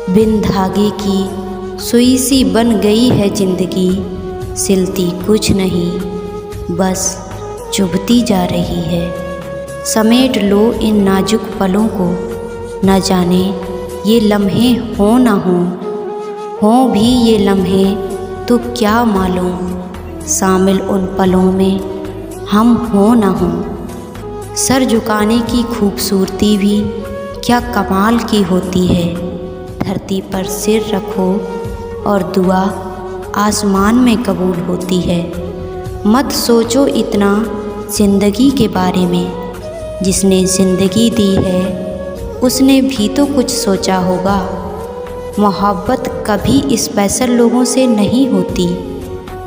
बिन धागे की सुई सी बन गई है जिंदगी, सिलती कुछ नहीं बस चुभती जा रही है। समेट लो इन नाजुक पलों को, न जाने ये लम्हे हो न हों भी ये लम्हे तो क्या मालूम शामिल उन पलों में हम हो न हों। सर झुकाने की खूबसूरती भी क्या कमाल की होती है। धरती पर सिर रखो और दुआ आसमान में कबूल होती है। मत सोचो इतना ज़िंदगी के बारे में, जिसने ज़िंदगी दी है उसने भी तो कुछ सोचा होगा। मोहब्बत कभी स्पेशल लोगों से नहीं होती,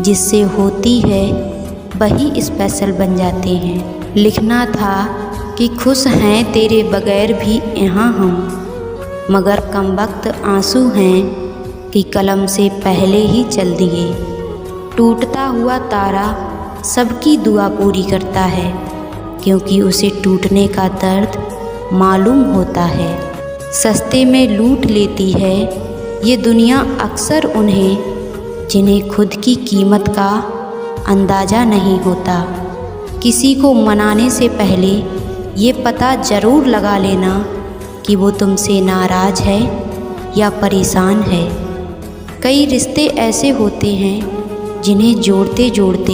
जिससे होती है वही स्पेशल बन जाते हैं। लिखना था कि खुश हैं तेरे बगैर भी यहाँ हम, मगर कमबख्त आंसू हैं कि कलम से पहले ही चल दिए। टूटता हुआ तारा सबकी दुआ पूरी करता है, क्योंकि उसे टूटने का दर्द मालूम होता है। सस्ते में लूट लेती है ये दुनिया अक्सर उन्हें, जिन्हें खुद की कीमत का अंदाज़ा नहीं होता। किसी को मनाने से पहले ये पता ज़रूर लगा लेना कि वो तुमसे नाराज़ है या परेशान है। कई रिश्ते ऐसे होते हैं जिन्हें जोड़ते जोड़ते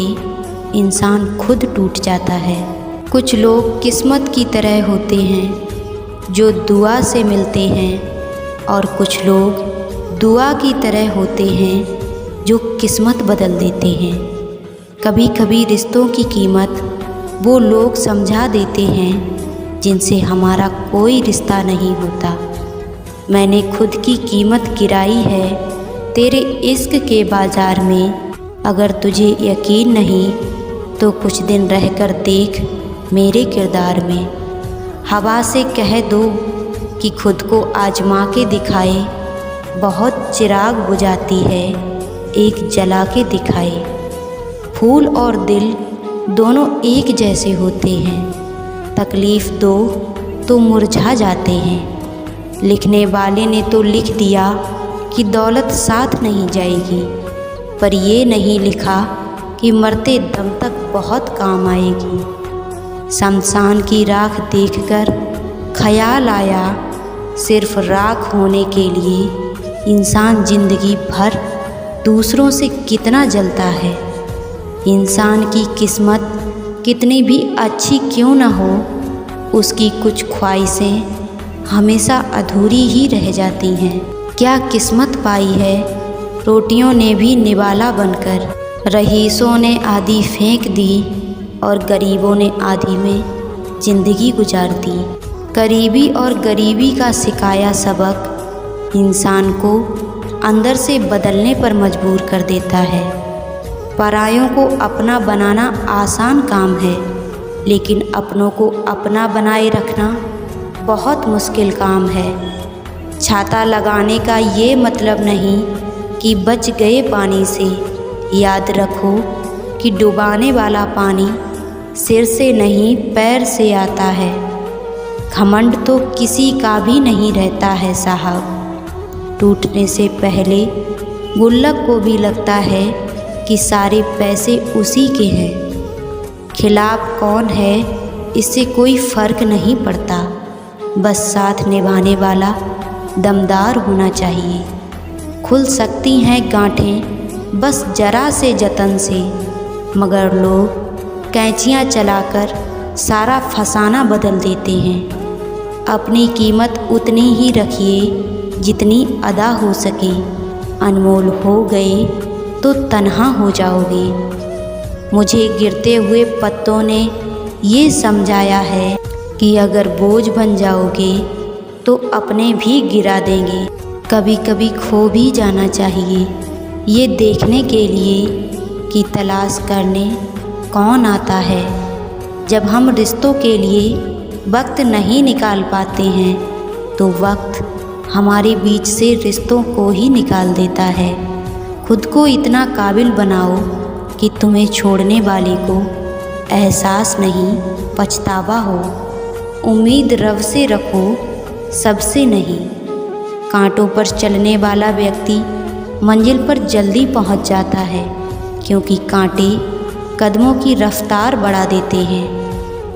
इंसान खुद टूट जाता है। कुछ लोग किस्मत की तरह होते हैं जो दुआ से मिलते हैं, और कुछ लोग दुआ की तरह होते हैं जो किस्मत बदल देते हैं। कभी कभी रिश्तों की कीमत वो लोग समझा देते हैं जिनसे हमारा कोई रिश्ता नहीं होता। मैंने खुद की कीमत गिराई है तेरे इश्क के बाज़ार में। अगर तुझे यकीन नहीं तो कुछ दिन रहकर देख मेरे किरदार में। हवा से कह दो कि खुद को आजमा के दिखाए, बहुत चिराग बुझाती है एक जला के दिखाए। फूल और दिल दोनों एक जैसे होते हैं, तकलीफ़ दो तो मुरझा जाते हैं। लिखने वाले ने तो लिख दिया कि दौलत साथ नहीं जाएगी, पर ये नहीं लिखा कि मरते दम तक बहुत काम आएगी। शमशान की राख देखकर ख्याल आया, सिर्फ राख होने के लिए इंसान ज़िंदगी भर दूसरों से कितना जलता है। इंसान की किस्मत कितनी भी अच्छी क्यों न हो, उसकी कुछ ख्वाहिशें हमेशा अधूरी ही रह जाती हैं। क्या किस्मत पाई है रोटियों ने भी निवाला बनकर, रईसों ने आधी फेंक दी और गरीबों ने आधी में ज़िंदगी गुजार दी। करीबी और गरीबी का सिखाया सबक इंसान को अंदर से बदलने पर मजबूर कर देता है। परायों को अपना बनाना आसान काम है, लेकिन अपनों को अपना बनाए रखना बहुत मुश्किल काम है। छाता लगाने का ये मतलब नहीं कि बच गए पानी से, याद रखो कि डुबाने वाला पानी सिर से नहीं पैर से आता है। घमंड तो किसी का भी नहीं रहता है साहब, टूटने से पहले गुल्लक को भी लगता है कि सारे पैसे उसी के हैं। खिलाफ कौन है इससे कोई फ़र्क नहीं पड़ता, बस साथ निभाने वाला दमदार होना चाहिए। खुल सकती हैं गांठें बस जरा से जतन से, मगर लोग कैंचियाँ चलाकर सारा फसाना बदल देते हैं। अपनी कीमत उतनी ही रखिए जितनी अदा हो सके, अनमोल हो गए तो तन्हा हो जाओगे। मुझे गिरते हुए पत्तों ने ये समझाया है कि अगर बोझ बन जाओगे तो अपने भी गिरा देंगे। कभी कभी खो भी जाना चाहिए, ये देखने के लिए कि तलाश करने कौन आता है। जब हम रिश्तों के लिए वक्त नहीं निकाल पाते हैं तो वक्त हमारे बीच से रिश्तों को ही निकाल देता है। खुद को इतना काबिल बनाओ कि तुम्हें छोड़ने वाले को एहसास नहीं पछतावा हो। उम्मीद रब से रखो, सबसे नहीं। कांटों पर चलने वाला व्यक्ति मंजिल पर जल्दी पहुंच जाता है, क्योंकि कांटे कदमों की रफ्तार बढ़ा देते हैं।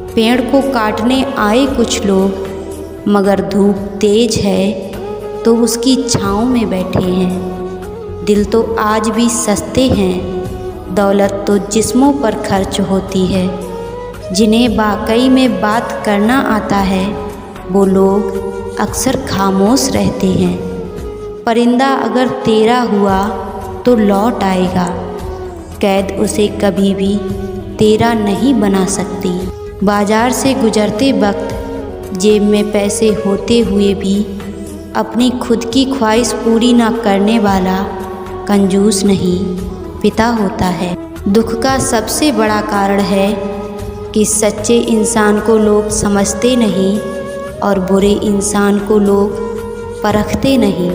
पेड़ को काटने आए कुछ लोग, मगर धूप तेज है तो उसकी छाँव में बैठे हैं। दिल तो आज भी सस्ते हैं, दौलत तो जिस्मों पर खर्च होती है। जिन्हें वाकई में बात करना आता है वो लोग अक्सर खामोश रहते हैं। परिंदा अगर तेरा हुआ तो लौट आएगा, कैद उसे कभी भी तेरा नहीं बना सकती। बाजार से गुजरते वक्त जेब में पैसे होते हुए भी अपनी खुद की ख्वाहिश पूरी ना करने वाला कंजूस नहीं, पिता होता है। दुख का सबसे बड़ा कारण है कि सच्चे इंसान को लोग समझते नहीं और बुरे इंसान को लोग परखते नहीं।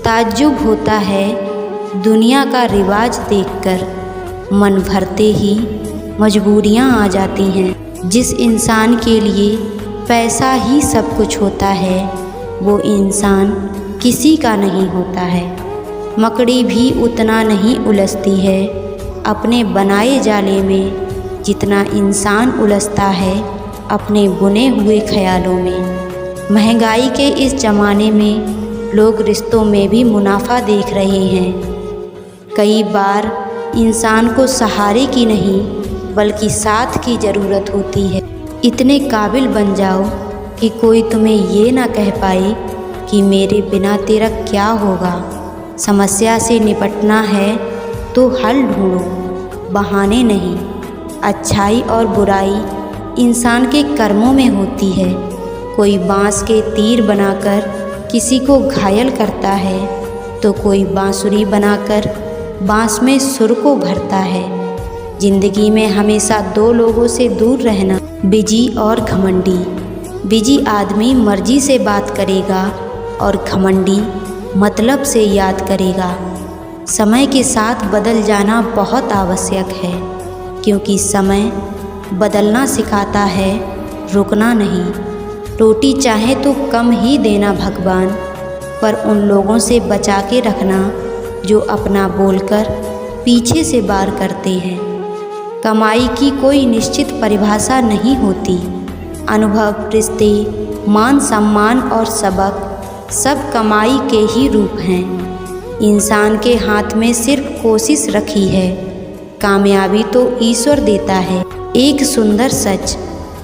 ताज्जुब होता है दुनिया का रिवाज देखकर, मन भरते ही मजबूरियां आ जाती हैं। जिस इंसान के लिए पैसा ही सब कुछ होता है वो इंसान किसी का नहीं होता है। मकड़ी भी उतना नहीं उलझती है अपने बनाए जाले में जितना इंसान उलझता है अपने बुने हुए ख्यालों में। महंगाई के इस ज़माने में लोग रिश्तों में भी मुनाफा देख रहे हैं। कई बार इंसान को सहारे की नहीं बल्कि साथ की ज़रूरत होती है। इतने काबिल बन जाओ कि कोई तुम्हें ये ना कह पाए कि मेरे बिना तेरा क्या होगा। समस्या से निपटना है तो हल ढूंढो, बहाने नहीं। अच्छाई और बुराई इंसान के कर्मों में होती है। कोई बांस के तीर बनाकर किसी को घायल करता है तो कोई बांसुरी बनाकर बांस में सुर को भरता है। जिंदगी में हमेशा दो लोगों से दूर रहना, बिजी और घमंडी। बिजी आदमी मर्जी से बात करेगा और घमंडी मतलब से याद करेगा। समय के साथ बदल जाना बहुत आवश्यक है, क्योंकि समय बदलना सिखाता है, रुकना नहीं। रोटी चाहे तो कम ही देना भगवान, पर उन लोगों से बचा के रखना जो अपना बोलकर पीछे से वार करते हैं। कमाई की कोई निश्चित परिभाषा नहीं होती। अनुभव, रिश्ते, मान सम्मान और सबक सब कमाई के ही रूप हैं। इंसान के हाथ में सिर्फ कोशिश रखी है, कामयाबी तो ईश्वर देता है। एक सुंदर सच,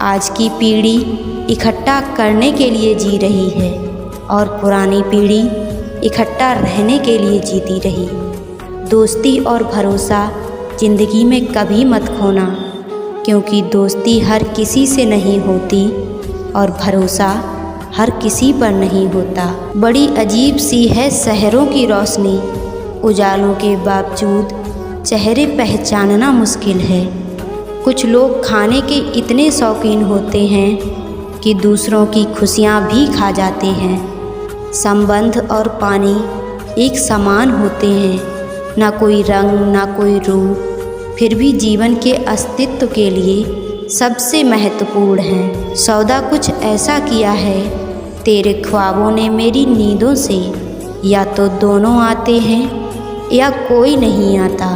आज की पीढ़ी इकट्ठा करने के लिए जी रही है और पुरानी पीढ़ी इकट्ठा रहने के लिए जीती रही। दोस्ती और भरोसा ज़िंदगी में कभी मत खोना, क्योंकि दोस्ती हर किसी से नहीं होती और भरोसा हर किसी पर नहीं होता। बड़ी अजीब सी है शहरों की रोशनी, उजालों के बावजूद चेहरे पहचानना मुश्किल है। कुछ लोग खाने के इतने शौकीन होते हैं कि दूसरों की खुशियाँ भी खा जाते हैं। संबंध और पानी एक समान होते हैं, ना कोई रंग ना कोई रूप, फिर भी जीवन के अस्तित्व के लिए सबसे महत्वपूर्ण हैं। सौदा कुछ ऐसा किया है तेरे ख्वाबों ने मेरी नींदों से, या तो दोनों आते हैं या कोई नहीं आता।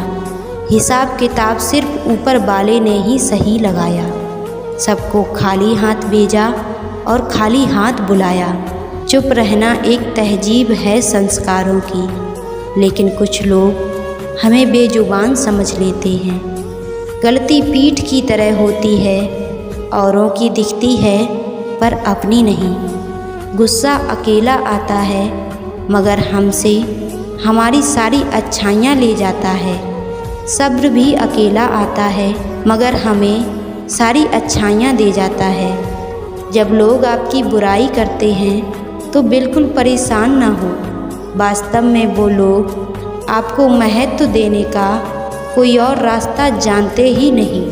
हिसाब किताब सिर्फ ऊपर वाले ने ही सही लगाया। सबको खाली हाथ भेजा और खाली हाथ बुलाया। चुप रहना एक तहजीब है संस्कारों की, लेकिन कुछ लोग हमें बेजुबान समझ लेते हैं। गलती पीठ की तरह होती है, औरों की दिखती है पर अपनी नहीं। गुस्सा अकेला आता है मगर हमसे हमारी सारी अच्छाइयाँ ले जाता है। सब्र भी अकेला आता है मगर हमें सारी अच्छाइयाँ दे जाता है। जब लोग आपकी बुराई करते हैं तो बिल्कुल परेशान ना हो। वास्तव में वो लोग आपको महत्व देने का कोई और रास्ता जानते ही नहीं।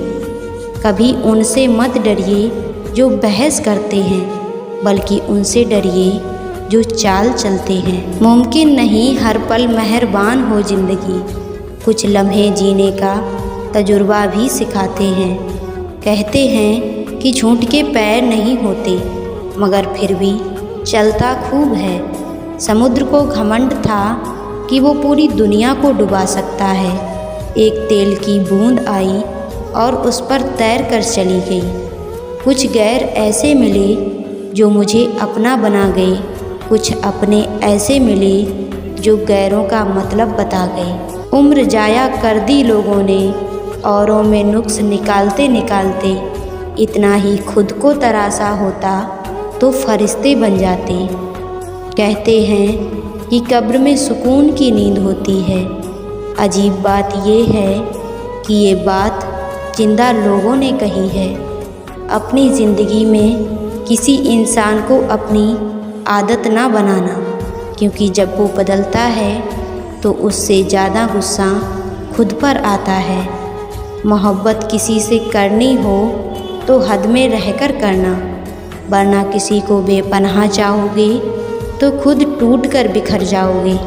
कभी उनसे मत डरिए जो बहस करते हैं, बल्कि उनसे डरिए जो चाल चलते हैं। मुमकिन नहीं हर पल मेहरबान हो जिंदगी, कुछ लम्हे जीने का तजुर्बा भी सिखाते हैं। कहते हैं कि झूठ के पैर नहीं होते, मगर फिर भी चलता खूब है। समुद्र को घमंड था कि वो पूरी दुनिया को डुबा सकता है। एक तेल की बूंद आई और उस पर तैर कर चली गई। कुछ गैर ऐसे मिले जो मुझे अपना बना गए, कुछ अपने ऐसे मिले जो गैरों का मतलब बता गए। उम्र जाया कर दी लोगों ने औरों में नुक्स निकालते निकालते, इतना ही खुद को तरासा होता तो फरिश्ते बन जाते। कहते हैं कि कब्र में सुकून की नींद होती है। अजीब बात ये है कि ये बात जिंदा लोगों ने कही है। अपनी ज़िंदगी में किसी इंसान को अपनी आदत ना बनाना, क्योंकि जब वो बदलता है तो उससे ज़्यादा गुस्सा खुद पर आता है। मोहब्बत किसी से करनी हो तो हद में रहकर करना, वरना किसी को बेपनाह चाहोगे तो खुद टूट कर बिखर जाओगे।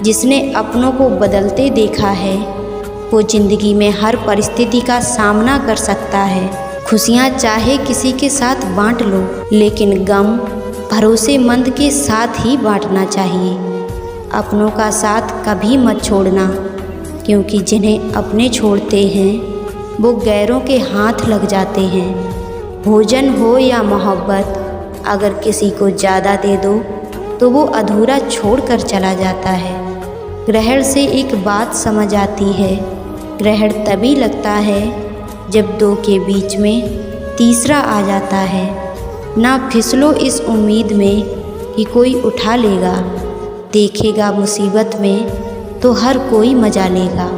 जिसने अपनों को बदलते देखा है वो ज़िंदगी में हर परिस्थिति का सामना कर सकता है। खुशियाँ चाहे किसी के साथ बांट लो, लेकिन गम भरोसेमंद के साथ ही बांटना चाहिए। अपनों का साथ कभी मत छोड़ना, क्योंकि जिन्हें अपने छोड़ते हैं वो गैरों के हाथ लग जाते हैं। भोजन हो या मोहब्बत, अगर किसी को ज़्यादा दे दो तो वो अधूरा छोड़ कर चला जाता है। ग्रहण से एक बात समझ आती है, ग्रहण तभी लगता है जब दो के बीच में तीसरा आ जाता है। ना फिसलो इस उम्मीद में कि कोई उठा लेगा, देखेगा मुसीबत में तो हर कोई मजा लेगा।